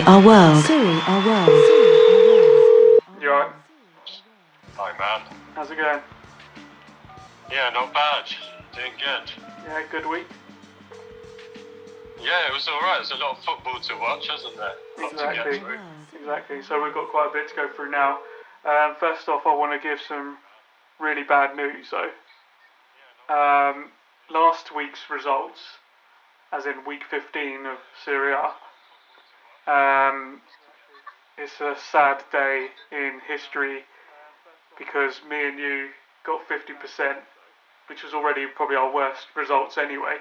Serie, our world. You alright? Hi, man. How's it going? Yeah, not bad. Doing good. Yeah, good week? Yeah, it was alright. There's a lot of football to watch, isn't there? Exactly. So we've got quite a bit to go through now. First off, I want to give some really bad news, though. Last week's results, as in week 15 of Serie, it's a sad day in history because me and you got 50%, which was already probably our worst results anyway.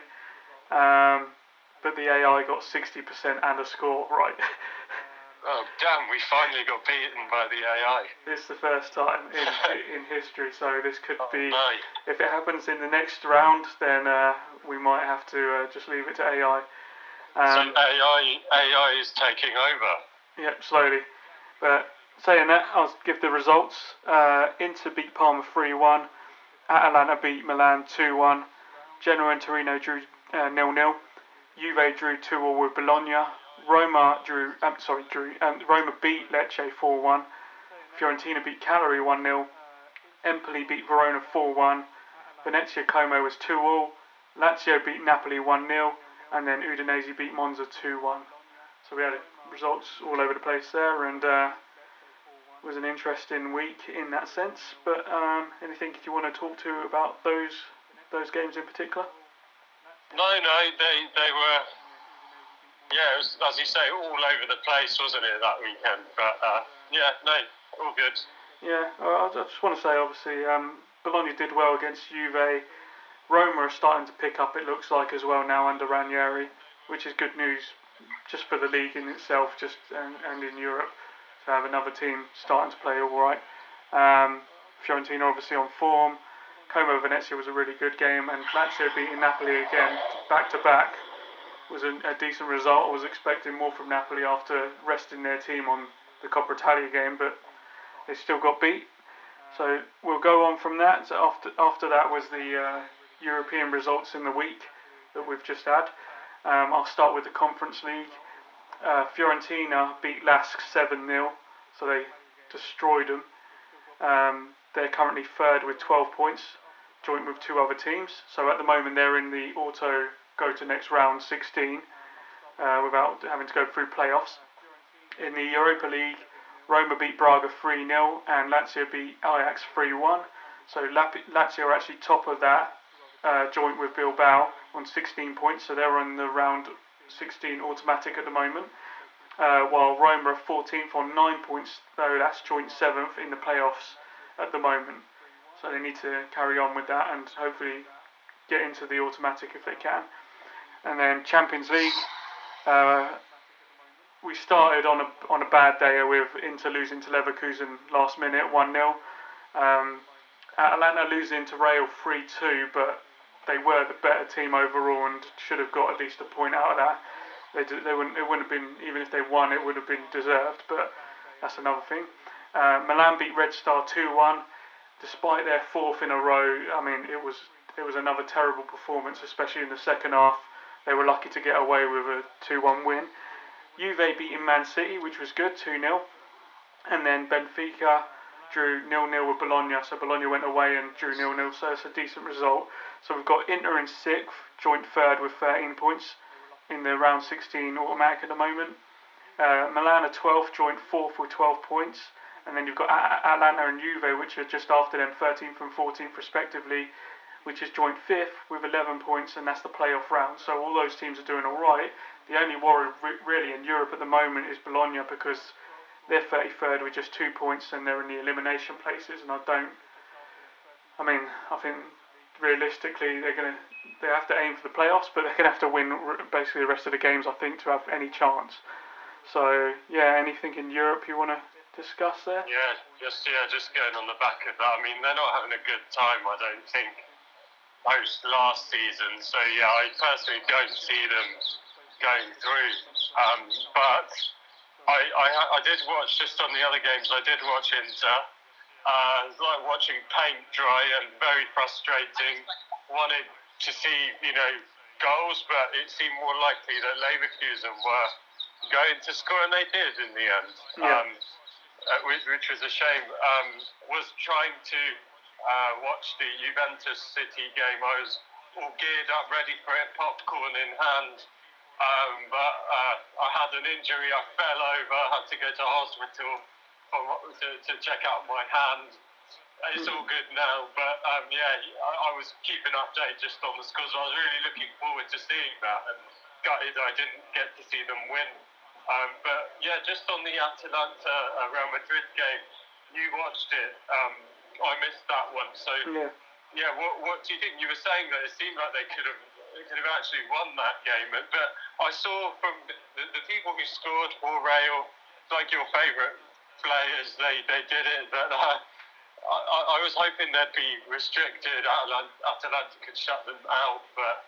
But the AI got 60% and a score right. Oh, damn, we finally got beaten by the AI. This is the first time in history, so this could be... No. If it happens in the next round, then we might have to just leave it to AI. So AI is taking over? Yep, slowly. But saying that, I'll give the results. Inter beat Parma 3-1. Atalanta beat Milan 2-1. Genoa and Torino drew 0-0. Juve drew 2-2 with Bologna. Roma beat Lecce 4-1. Fiorentina beat Cagliari 1-0. Empoli beat Verona 4-1. Venezia Como was 2-2. Lazio beat Napoli 1-0. And then Udinese beat Monza 2-1. So we had results all over the place there, and it was an interesting week in that sense. But anything you want to talk to about those games in particular? No, they were, yeah, it was, as you say, all over the place, wasn't it, that weekend? But yeah, no, all good. Yeah, I just want to say, obviously, Bologna did well against Juve. Roma are starting to pick up, it looks like, as well now under Ranieri, which is good news just for the league in itself, and in Europe, to have another team starting to play all right. Fiorentina obviously on form. Como Venezia was a really good game, and Lazio beating Napoli again back to back was a decent result. I was expecting more from Napoli after resting their team on the Coppa Italia game, but they still got beat. So we'll go on from that. So after that was the European results in the week that we've just had. I'll start with the Conference League. Fiorentina beat Lask 7-0, so they destroyed them. They're currently third with 12 points, joint with two other teams. So at the moment they're in the auto go to next round 16 without having to go through playoffs. In the Europa League, Roma beat Braga 3-0 and Lazio beat Ajax 3-1. So Lazio are actually top of that, joint with Bilbao on 16 points. So they're on the round 16 automatic at the moment. While Roma are 14th on 9 points, though that's joint 7th in the playoffs at the moment. So they need to carry on with that and hopefully get into the automatic if they can. And then Champions League, we started on a bad day with Inter losing to Leverkusen last minute 1-0. Atalanta losing to Real 3-2, but they were the better team overall and should have got at least a point out of that. It wouldn't have been, even if they won, it would have been deserved, but that's another thing. Milan beat Red Star 2-1, despite their fourth in a row. I mean, it was another terrible performance, especially in the second half. They were lucky to get away with a 2-1 win. Juve beating Man City, which was good, 2-0. And then Benfica drew 0-0 with Bologna, so Bologna went away and drew 0-0, so it's a decent result. So we've got Inter in 6th, joint 3rd with 13 points in the round 16 automatic at the moment. Milan are 12th, joint 4th with 12 points. And then you've got Atalanta and Juve, which are just after them, 13th and 14th respectively, which is joint 5th with 11 points, and that's the playoff round. So all those teams are doing all right. The only worry really in Europe at the moment is Bologna, because they're 33rd with just 2 points and they're in the elimination places. And I think realistically they have to aim for the playoffs, but they're going to have to win basically the rest of the games, I think, to have any chance. So yeah, anything in Europe you want to discuss there? Yeah, just going on the back of that. I mean, they're not having a good time, I don't think, post last season. So yeah, I personally don't see them going through. But I did watch, just on the other games, I did watch Inter. It was like watching paint dry and very frustrating. Wanted to see, goals, but it seemed more likely that Leverkusen were going to score, and they did in the end. Yeah. Which was a shame. Was trying to watch the Juventus City game. I was all geared up, ready for it, popcorn in hand. But I had an injury. I fell over. Had to go to hospital to check out my hand. It's all good now. But I was keeping update just on the scores. I was really looking forward to seeing that, and gutted I didn't get to see them win. But yeah, just on the Atalanta Real Madrid game, you watched it. I missed that one. So yeah, what do you think? You were saying that it seemed like they could have actually won that game. But I saw from the people who scored for Real, like your favourite players, they did it. But I was hoping they'd be restricted. Atalanta could shut them out, but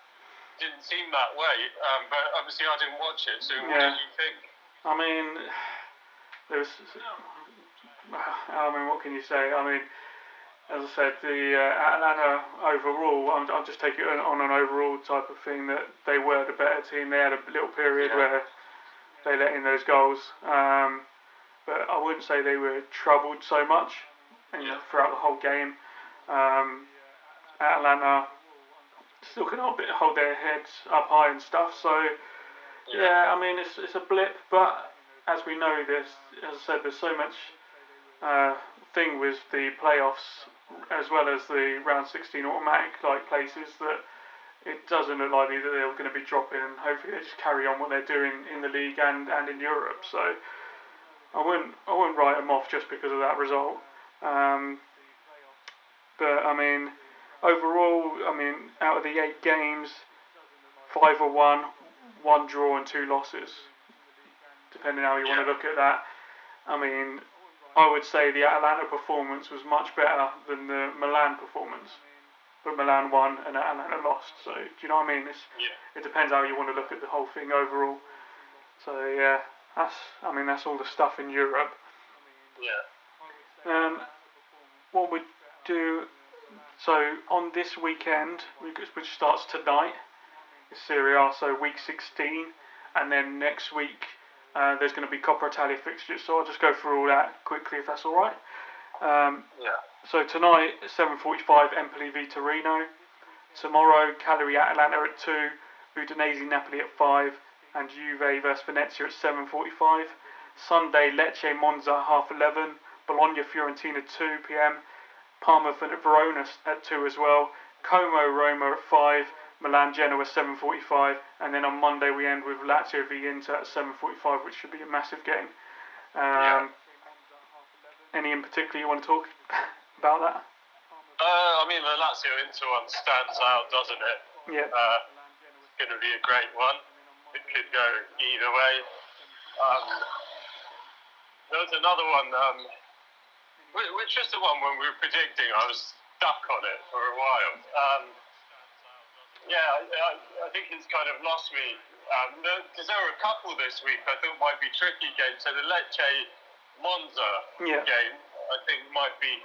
didn't seem that way. But obviously I didn't watch it. So what did you think? I mean, what can you say? I mean, as I said, the Atlanta overall, I'll just take it on an overall type of thing, that they were the better team. They had a little period where they let in those goals, but I wouldn't say they were troubled so much throughout the whole game. Atlanta still can hold their heads up high and stuff, so yeah, I mean, it's a blip, but as we know, as I said, there's so much thing with the playoffs as well as the round 16 automatic places, that it doesn't look likely that they're going to be dropping, and hopefully they just carry on what they're doing in the league and in Europe. So I wouldn't write them off just because of that result. But I mean, overall, out of the 8 games, 5 are won, 1 draw and 2 losses, depending how you want to look at that. I mean, I would say the Atalanta performance was much better than the Milan performance, but Milan won and Atalanta lost. So do you know what I mean? It depends how you want to look at the whole thing overall. So yeah, that's all the stuff in Europe. What we do, so on this weekend, which starts tonight, is Serie, so week 16, and then next week there's going to be Coppa Italia Fixtures, so I'll just go through all that quickly if that's alright. So tonight, 7:45, Empoli v Torino. Tomorrow, Cagliari Atalanta at 2, Udinese Napoli at 5, and Juve vs Venezia at 7:45. Sunday, Lecce Monza at 11:30, Bologna Fiorentina 2 p.m, Parma Verona at 2 as well, Como Roma at 5, Milan Genoa 7:45, and then on Monday we end with Lazio v Inter at 7:45, which should be a massive game. Any in particular you want to talk about that? I mean, the Lazio Inter one stands out, doesn't it? Yeah. It's going to be a great one. It could go either way. There was another one, which was the one when we were predicting. I was stuck on it for a while. I think it's kind of lost me. Because there were a couple this week I thought might be tricky games. So the Lecce Monza game, I think might be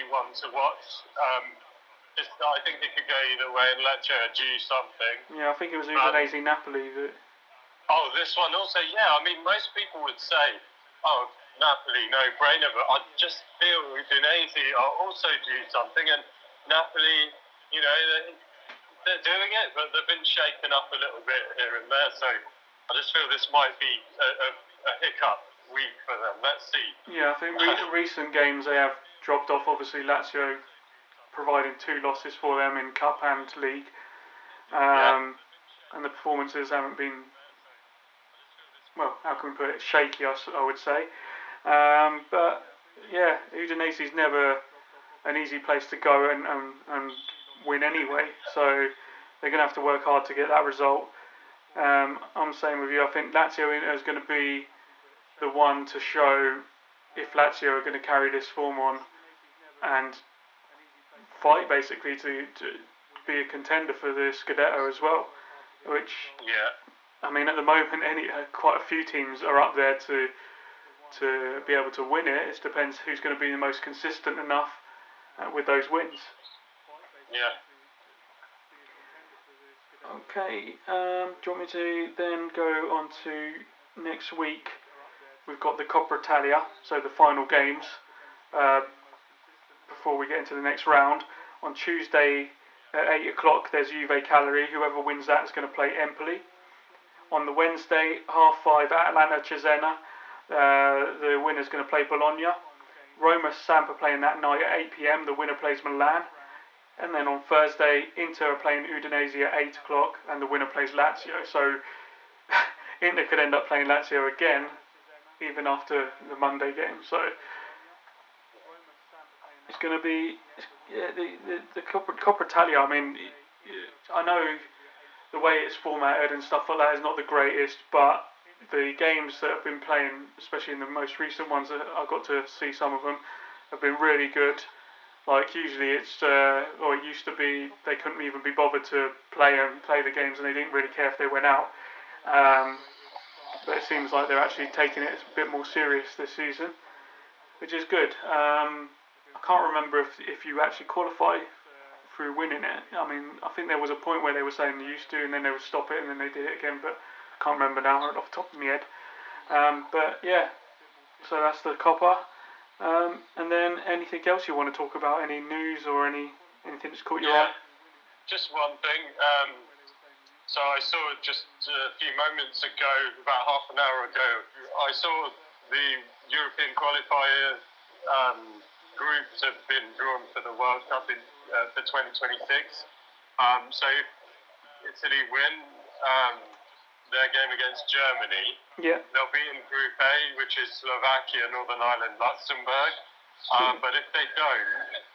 one to watch. I think it could go either way, and Lecce are due something. Yeah, I think it was Udinese Napoli that. Oh, this one also, yeah. I mean, most people would say, oh, Napoli, no-brainer, but I just feel Udinese are also due something, and Napoli, they're doing it, but they've been shaken up a little bit here and there, so I just feel this might be a hiccup week for them. Let's see. Yeah, I think recent games they have dropped off. Obviously, Lazio providing 2 losses for them in Cup and League, and the performances haven't been, well, how can we put it, shaky, I would say. But yeah, Udinese is never an easy place to go and win anyway, so they're going to have to work hard to get that result. I'm saying with you, I think Lazio is going to be the one to show if Lazio are going to carry this form on and fight basically to be a contender for the Scudetto as well, which I mean, at the moment quite a few teams are up there to be able to win it. It depends who's going to be the most consistent enough with those wins. Okay, do you want me to then go on to next week we've got the Coppa Italia, so the final games before we get into the next round. On Tuesday at 8 o'clock there's Juve Cagliari. Whoever wins that is going to play Empoli. On the Wednesday, 5:30, Atalanta Cesena. The winner's going to play Bologna. Roma Samp are playing that night at 8 p.m. The winner plays Milan. And then on Thursday, Inter are playing Udinese at 8 o'clock and the winner plays Lazio. So Inter could end up playing Lazio again, even after the Monday game. So it's going to be the Coppa Italia. I mean, I know the way it's formatted and stuff like that is not the greatest, but the games that have been playing, especially in the most recent ones that I got to see some of them, have been really good. Like usually it used to be, they couldn't even be bothered to play the games and they didn't really care if they went out. But it seems like they're actually taking it a bit more serious this season, which is good. I can't remember if you actually qualify through winning it. I mean, I think there was a point where they were saying they used to and then they would stop it and then they did it again, but I can't remember now off the top of my head. But yeah, so that's the Coppa. And then anything else you want to talk about? Any news or anything that's caught your eye? Just one thing. So I saw just a few moments ago, about half an hour ago, I saw the European qualifier groups have been drawn for the World Cup for 2026. So if Italy win their game against Germany, they'll be in Group A, which is Slovakia, Northern Ireland, Luxembourg. But if they don't,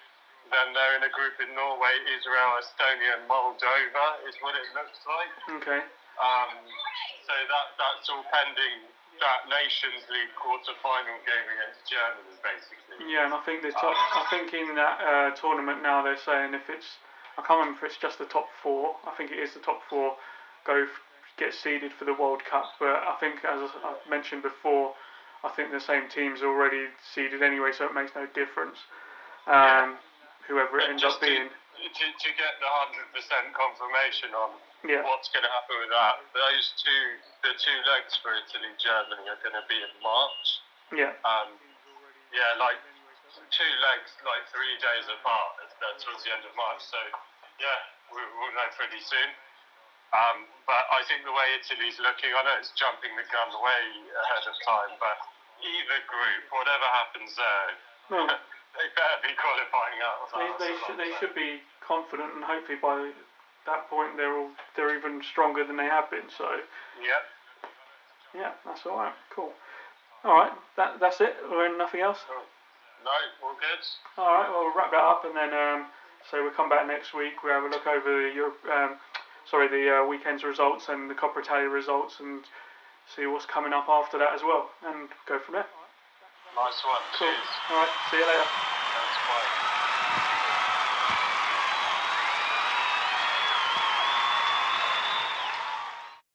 then they're in a group in Norway, Israel, Estonia, and Moldova, is what it looks like. Okay. So that's all pending that Nations League quarter-final game against Germany, basically. Yeah, and I think I think in that tournament now they're saying if it's, I can't remember if it's just the top four. I think it is the top four get seeded for the World Cup. But I think, as I've mentioned before, I think the same team's already seeded anyway, so it makes no difference. Whoever it ends up being. To get the 100% confirmation on what's going to happen with that, the two legs for Italy, Germany are going to be in March. Yeah. Like 2 legs, like 3 days apart. That's towards the end of March. So we'll know pretty soon. But I think the way Italy's looking, I know it's jumping the gun way ahead of time, but either group, whatever happens there, they better be qualifying out. They should be confident, and hopefully by that point they're even stronger than they have been. So yeah, that's all right. Cool. All right, that's it. Or nothing else? No, all good. All right, well we'll wrap that up, and then so we'll come back next week. We'll have a look over the weekend's results and the Coppa Italia results, and see what's coming up after that as well, and go from there. Nice one. Cool. Cheers. All right, see you later. Thanks, bye.